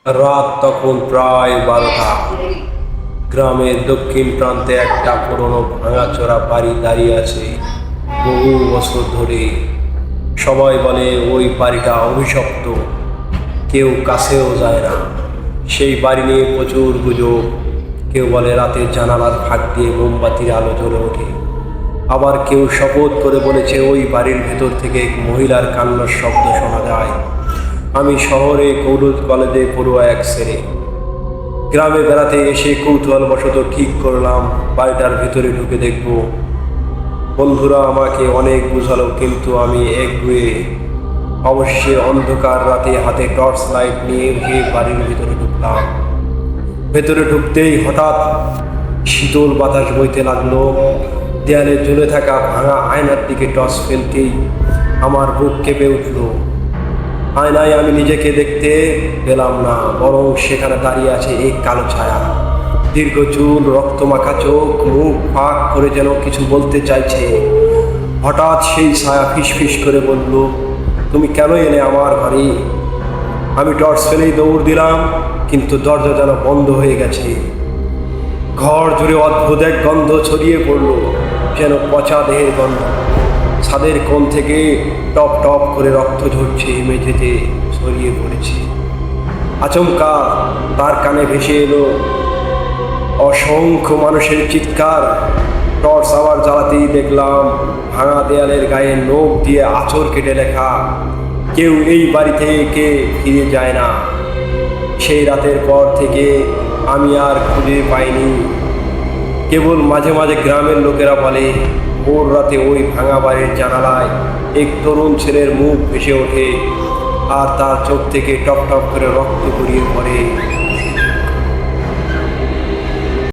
রাত তখন প্রায় 12টা। গ্রামের দক্ষিণ প্রান্তে একটা পুরনো ভাঙাচোরা বাড়ি দাঁড়িয়ে আছে বহু বছর ধরে। সবাই বলে ওই বাড়িটা অভিশপ্ত, কেউ কাছেও যায় না। সেই বাড়ি নিয়ে প্রচুর গুজব। কেউ বলে রাতে জানালার ফাঁক দিয়ে মোমবাতির আলো জ্বলে ওঠে, আবার কেউ শপথ করে বলেছে ওই বাড়ির ভেতর থেকে এক মহিলার কান্নার শব্দ শোনা যায়। আমি শহরে কলেজে পড়ুয়া এক ছেলে, গ্রামে বেড়াতে এসে কৌতূহলবশত ঠিক করলাম বাড়িটার ভিতরে ঢুকে দেখব। বন্ধুরা আমাকে অনেক বুঝালো, কিন্তু আমি একগুঁয়ে। অবশ্যই অন্ধকার রাতে হাতে টর্চ লাইট নিয়ে উঠে বাড়ির ভিতরে ঢুকলাম। ভেতরে ঢুকতেই হঠাৎ শীতল বাতাস বইতে লাগলো। দেয়ালে ঝুলে থাকা ভাঙা আয়নার দিকে টর্চ ফেলতেই আমার বুক কেঁপে উঠল। আয়নায় আমি নিজেকে দেখতে পেলাম না, বরং সেখানে দাঁড়িয়ে আছে এক কালো ছায়া। দীর্ঘ চুল, রক্তমাখা চোখ, মুখ ফাঁক করে যেন কিছু বলতে চাইছে। হঠাৎ সেই ছায়া ফিসফিস করে বলল, তুমি কেন এলে আমার ঘরে? আমি টর্চ ফেলেই দৌড় দিলাম, কিন্তু দরজা যেন বন্ধ হয়ে গেছে। ঘর জুড়ে অদ্ভুত এক গন্ধ ছড়িয়ে পড়ল, যেন পচা দেহের গন্ধ। ছাদের কোণ থেকে টপ টপ করে রক্ত ঝরছে, মেঝেতে ছড়িয়ে পড়েছে। আচমকা তার কানে ভেসে এলো অসংখ্য মানুষের চিৎকার। টর্চ আবার জ্বালাতেই দেখলাম ভাঙা দেয়ালের গায়ে নখ দিয়ে আঁচড় কেটে লেখা, কেউ এই বাড়ি থেকে ফিরে যায় না। সেই রাতের পর থেকে আমি আর খুঁজে পাইনি। কেবল মাঝে মাঝে গ্রামের লোকেরা বলে ভোর রাতে ওই ভাঙা বাড়ির জানালায় এক তরুণ ছেলের মুখ ভেসে ওঠে, আর তার চোখ থেকে টপ টপ করে রক্ত গড়িয়ে পড়ে।